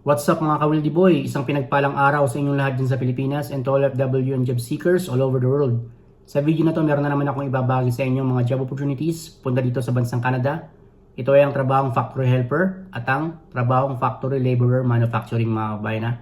What's up mga ka-Wildy Boy? Isang pinagpalang araw sa inyong lahat dyan sa Pilipinas and to all OFW and job seekers all over the world. Sa video na to, meron na naman akong ibabagi sa inyong mga job opportunities punta dito sa bansang Canada. Ito ay ang trabahong factory helper at ang trabahong factory laborer manufacturing mga kabayan na.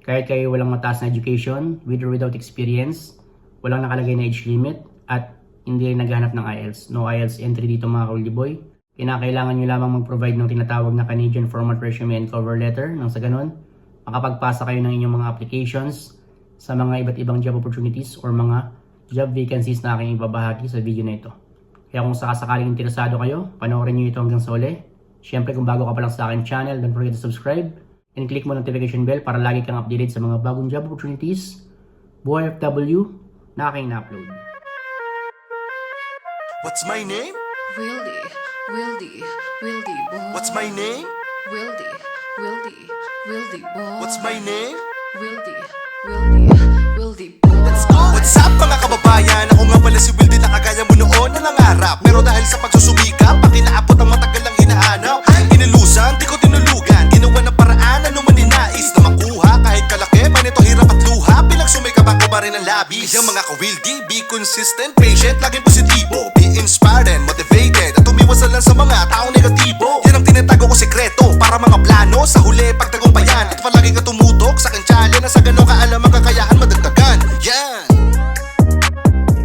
Kahit kayo walang mataas na education, with or without experience, walang nakalagay na age limit at hindi rin naghahanap ng IELTS. No IELTS entry dito mga ka-Wildy Boy. Kinakailangan nyo lamang mag-provide ng tinatawag na Canadian format resume and cover letter nang sa ganun, makapagpasa kayo ng inyong mga applications sa mga iba't ibang job opportunities or mga job vacancies na aking ibabahagi sa video na ito. Kaya kung sakasakaling interesado kayo, panoorin nyo ito hanggang sa uli. Siyempre kung bago ka pa lang sa aking channel, don't forget to subscribe and click mo notification bell para lagi kang updated sa mga bagong job opportunities, buhay OFW na aking na-upload. What's my name? Wildy boy. What's my name? Wildy boy. What's my name? Wildy boy. Let's go! What's up mga kababayan? Ako nga pala si Wildy na kagaya mo noon na nangarap. Pero dahil sa pagsusumikap, pakinaapot ang matagal lang hinahanap. Inilusan, di ko tinulugan. Ginawa ng paraan, ano man ninais na makuha. Kahit kalaki, manito hirap at luha. Pinagsumikap ako pa rin ang labis. Kaya mga ka-Wildy, be consistent, patient, laging positibo. Be inspired and motivated. At umiwas lang sa mga taong negatibo. Yan ang tinatago ko sekreto para mga plano sa huli pagtagumpayan. At palagi ka tumutok sa aking challenge na sa ganun kaalam ang kakayahan madagdagan. Yan!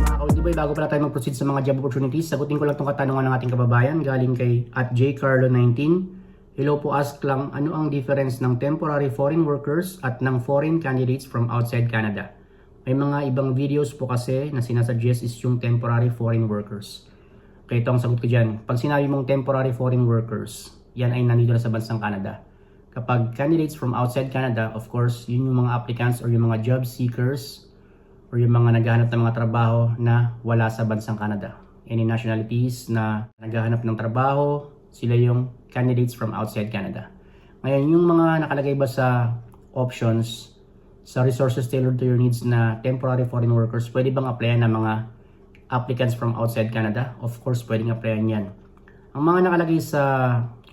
Mga ka-Wildy Boy, bago pala tayo mag-proceed sa mga job opportunities, sagutin ko lang itong katanungan ng ating kababayan galing kay @jcarlo19. Hello po, ask lang, ano ang difference ng temporary foreign workers at ng foreign candidates from outside Canada? May mga ibang videos po kasi na sinasuggest is yung temporary foreign workers. Kaya ito ang sagot ko dyan. Pag sinabi mong temporary foreign workers, yan ay nandito na sa bansang Canada. Kapag candidates from outside Canada, of course, yun yung mga applicants or yung mga job seekers or yung mga naghahanap ng mga trabaho na wala sa bansang Canada. Any nationalities na naghahanap ng trabaho, sila yung candidates from outside Canada. Ngayon, yung mga nakalagay ba sa options sa resources tailored to your needs na temporary foreign workers, pwede bang applyan ng mga applicants from outside Canada? Of course, pwedeng applyan yan. Ang mga nakalagay sa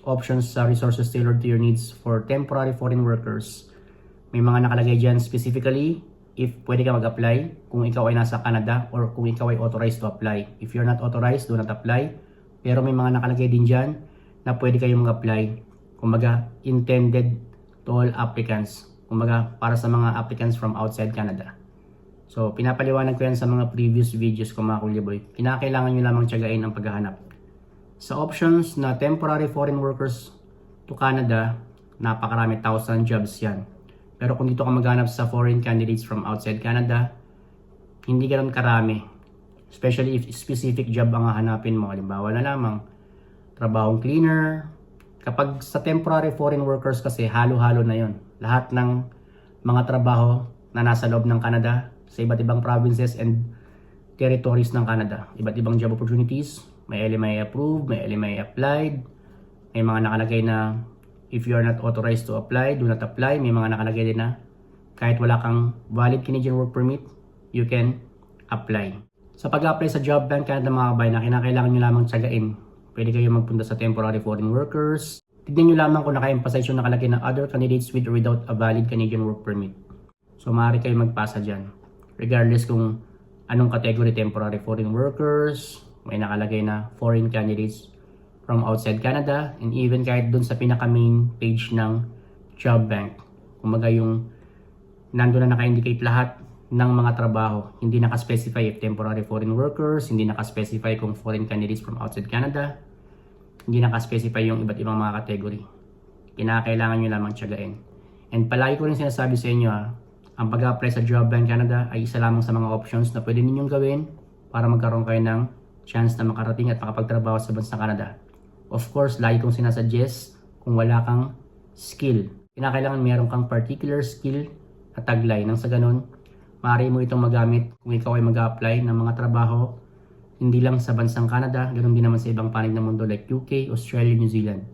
options sa resources tailored to your needs for temporary foreign workers, may mga nakalagay dyan specifically if pwede ka mag-apply kung ikaw ay nasa Canada or kung ikaw ay authorized to apply. If you're not authorized, do not apply. Pero may mga nakalagay din dyan na pwede kayong mag-apply. Kumbaga, intended to all applicants. Kumbaga, para sa mga applicants from outside Canada. So, pinapaliwanag ko yan sa mga previous videos ko mga Wildy Boy. Kinakailangan nyo lamang tiyagain ang paghahanap. Sa options na temporary foreign workers to Canada, napakarami, 1,000 jobs yan. Pero kung dito ka maghanap sa foreign candidates from outside Canada, hindi ganoon karami. Especially if specific job ang hahanapin mo. Halimbawa na lamang, trabahong cleaner. Kapag sa temporary foreign workers kasi, halo-halo na yon. Lahat ng mga trabaho na nasa loob ng Canada, sa iba't ibang provinces and territories ng Canada. Iba't ibang job opportunities. May LMI approved, may LMI applied. May mga nakalagay na if you are not authorized to apply, do not apply. May mga nakalagay din na kahit wala kang valid Canadian work permit, you can apply. Sa pag-apply sa Job Bank Canada mga kabayan na kinakailangan nyo lamang tiyagain. Pwede kayo magpunta sa temporary foreign workers. Tignan nyo lamang kung naka-emphasize yung nakalagay ng other candidates with or without a valid Canadian work permit. So maaari kayo magpasa dyan. Regardless kung anong category, temporary foreign workers, may nakalagay na foreign candidates from outside Canada, and even kahit dun sa pinaka-main page ng Job Bank. Kumbaga yung nandun na naka-indicate lahat ng mga trabaho. Hindi naka-specify if temporary foreign workers, hindi naka-specify kung foreign candidates from outside Canada, hindi naka-specify yung iba't ibang mga category. Kinakailangan nyo lamang tiyagain. And palagi ko rin sinasabi sa inyo, ang pag-apply sa Job Bank Canada ay isa lamang sa mga options na pwede ninyong gawin para magkaroon kayo ng chance na makarating at makapagtrabaho sa bansang Canada. Of course, lagi kong sinasuggest kung wala kang skill. Kinakailangan meron kang particular skill na taglay. Nang sa ganun, maaari mo itong magamit kung ikaw ay mag-apply ng mga trabaho hindi lang sa bansang Canada, ganoon din naman sa ibang panig ng mundo like UK, Australia, New Zealand.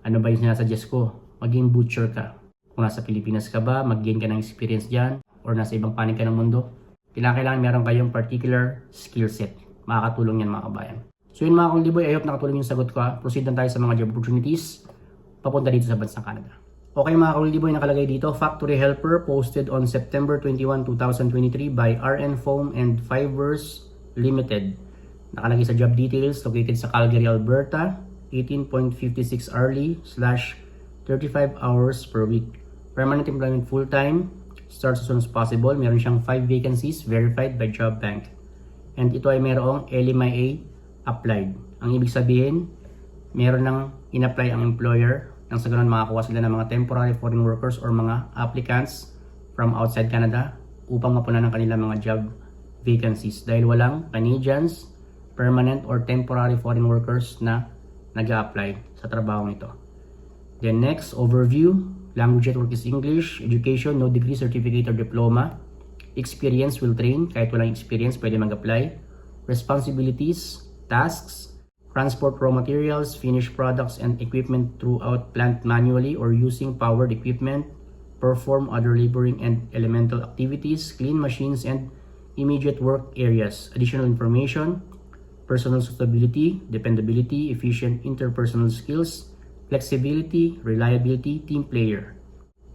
Ano ba yung sinasuggest ko? Maging butcher ka. Kung nasa Pilipinas ka ba, mag-gain ka ng experience dyan, or nasa ibang panig ka ng mundo, kailangan meron kayong particular skill set. Makakatulong yan mga kabayan. So yun mga Wildy Boy, I hope nakatulong yung sagot ko. Proceed na tayo sa mga job opportunities papunta dito sa bansang Canada. Okay mga ka-Wildy Boy, nakalagay dito, factory helper posted on September 21, 2023 by RN Foam and Fibers Limited. Nakalagay sa job details, located sa Calgary, Alberta, 18.56 hourly / 35 hours per week. Permanent employment full-time, starts as soon as possible. Meron siyang 5 vacancies verified by Job Bank. And ito ay merong LMIA applied. Ang ibig sabihin, meron nang in-apply ang employer nang sa ganun makakuha sila ng mga temporary foreign workers or mga applicants from outside Canada upang mapunan ang kanilang mga job vacancies dahil walang Canadians, permanent or temporary foreign workers na nag-a-apply sa trabaho nito. Then next, overview. Language at work is English. Education, no degree, certificate or diploma. Experience will train. Kahit walang experience, pwede mag-apply. Responsibilities, tasks, transport raw materials, finished products, and equipment throughout plant manually or using powered equipment, perform other laboring and elemental activities, clean machines, and immediate work areas. Additional information, personal suitability, dependability, efficient interpersonal skills, flexibility, reliability, team player.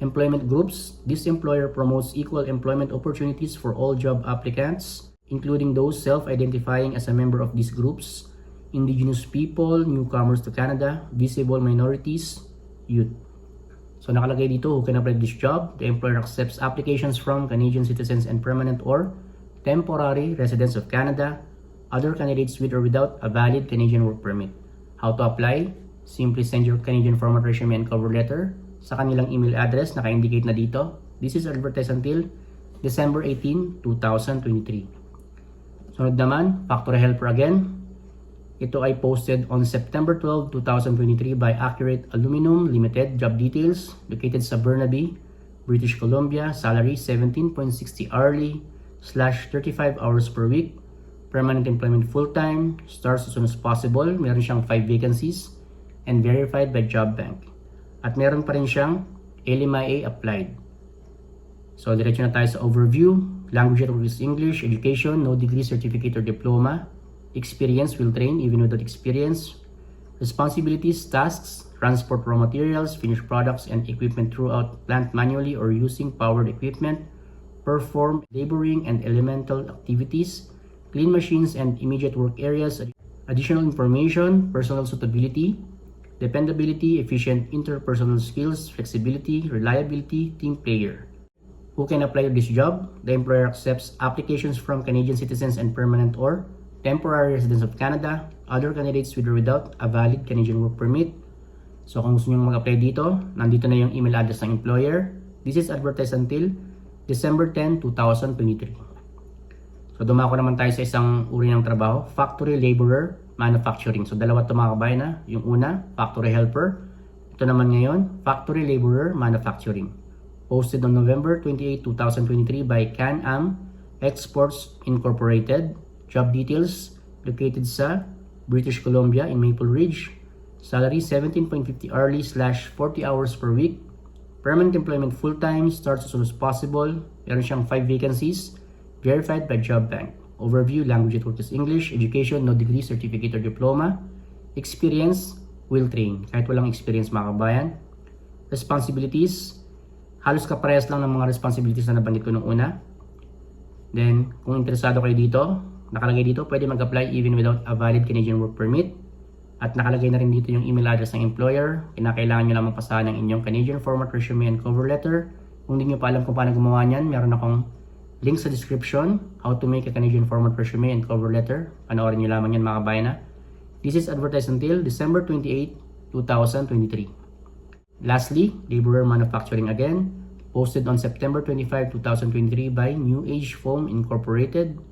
Employment groups, this employer promotes equal employment opportunities for all job applicants, including those self-identifying as a member of these groups, Indigenous people, newcomers to Canada, visible minorities, youth. So nakalagay dito, who can apply this job? The employer accepts applications from Canadian citizens and permanent or temporary residents of Canada, other candidates with or without a valid Canadian work permit. How to apply? Simply send your Canadian format resume and cover letter sa kanilang email address, naka-indicate na dito. This is advertised until December 18, 2023. Sunod naman, factory helper again. Ito ay posted on September 12, 2023 by Accurate Aluminum Limited. Job details, located sa Burnaby, British Columbia. Salary, 17.60 hourly / 35 hours per week. Permanent employment full-time, starts as soon as possible. Meron siyang 5 vacancies and verified by Job Bank. At meron pa rin siyang LMIA applied. So, diretso na tayo sa overview. Language at work is English. Education, no degree, certificate, or diploma. Experience will train even without experience. Responsibilities, tasks, transport raw materials, finished products, and equipment throughout plant manually or using powered equipment. Perform laboring and elemental activities. Clean machines and immediate work areas. Additional information, personal suitability, dependability, efficient interpersonal skills, flexibility, reliability, team player. Who can apply to this job? The employer accepts applications from Canadian citizens and permanent or temporary residents of Canada, other candidates with or without a valid Canadian work permit. So kung gusto nyo mag-apply dito, nandito na yung email address ng employer. This is advertised until December 10, 2023. So dumako naman tayo sa isang uri ng trabaho, factory laborer, manufacturing. So dalawa ito mga kabayan na. Yung una, factory helper. Ito naman ngayon, factory laborer, manufacturing. Posted on November 28, 2023 by Can-Am Exports Incorporated. Job details, located sa British Columbia in Maple Ridge. Salary, 17.50 hourly / 40 hours per week. Permanent employment full-time, starts as soon as possible. Meron siyang 5 vacancies, verified by Job Bank. Overview, language at work is English. Education, no degree, certificate, or diploma. Experience, will train. Kahit walang experience mga kabayan. Responsibilities, halos kaparehas lang ng mga responsibilities na nabanggit ko nung una. Then, kung interesado kayo dito, nakalagay dito, pwede mag-apply even without a valid Canadian work permit. At nakalagay na rin dito yung email address ng employer. Kinakailangan nyo lang magpasahan ng inyong Canadian format resume and cover letter. Kung hindi nyo pa alam kung paano gumawa niyan, meron akong link sa description, how to make a Canadian format resume and cover letter. Panoorin nyo lamang yan mga kabayan na. This is advertised until December 28, 2023. Lastly, laborer manufacturing again. Posted on September 25, 2023 by New Age Foam Incorporated.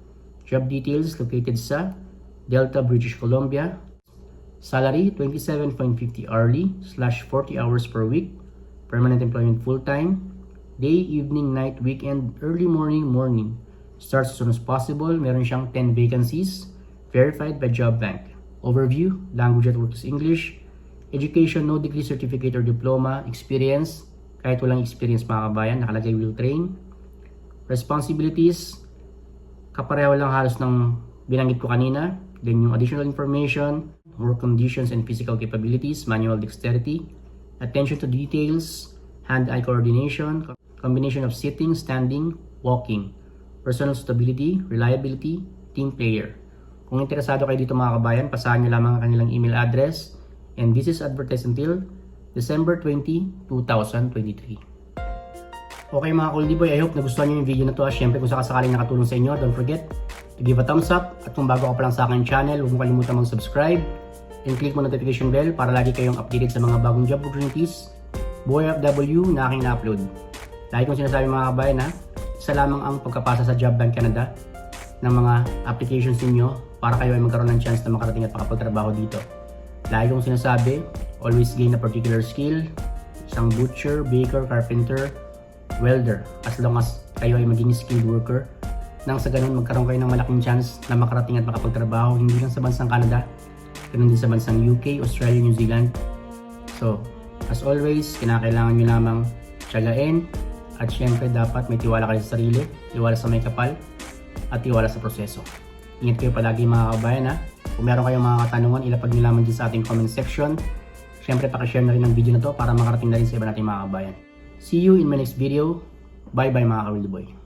Job details, located sa Delta, British Columbia. Salary, 27.50 hourly / 40 hours per week. Permanent employment full-time. Day, evening, night, weekend, early morning. Starts as soon as possible. Meron siyang 10 vacancies. Verified by Job Bank. Overview, language at work is English. Education, no degree, certificate, or diploma. Experience, kahit walang experience mga kabayan, nakalagay will train. Responsibilities, kapareho lang halos ng binanggit ko kanina. Then yung additional information, work conditions and physical capabilities, manual dexterity, attention to details, hand-eye coordination, combination of sitting, standing, walking, personal stability, reliability, team player. Kung interesado kayo dito mga kabayan, pasahan nyo lamang ang kanilang email address. And this is advertised until December 20, 2023. Okay mga Kuldee Boy, I hope nagustuhan nyo yung video na to. Siyempre kung sakasakaling nakatulong sa inyo, don't forget to give a thumbs up. At kung bago ka pa lang sa aking channel, huwag mo kalimutan mag-subscribe and click mo notification bell para lagi kayong updated sa mga bagong job opportunities, buhay FW na aking na-upload. Lagi kong sinasabi mga kabayan ha, isa lamang ang pagkapasa sa Job Bank Canada ng mga applications ninyo para kayo ay magkaroon ng chance na makarating at makapagtrabaho dito. Lagi kong sinasabi, always gain a particular skill, isang butcher, baker, carpenter, welder, as long as kayo ay maging skilled worker. Nang sa ganun magkaroon kayo ng malaking chance na makarating at makapagtrabaho hindi lang sa bansang Canada, ganun din sa bansang UK, Australia, New Zealand. So, as always, kinakailangan nyo lamang tiyagain at syempre dapat may tiwala kayo sa sarili, tiwala sa may kapal at tiwala sa proseso. Ingat kayo palagi mga kabayan ha. Kung meron kayong mga katanungan, ilapag nyo lamang dyan sa ating comment section. Syempre pakishare na rin ang video na to para makarating na rin sa iba nating mga kabayan. See you in my next video. Bye bye mga Kuldee Boy.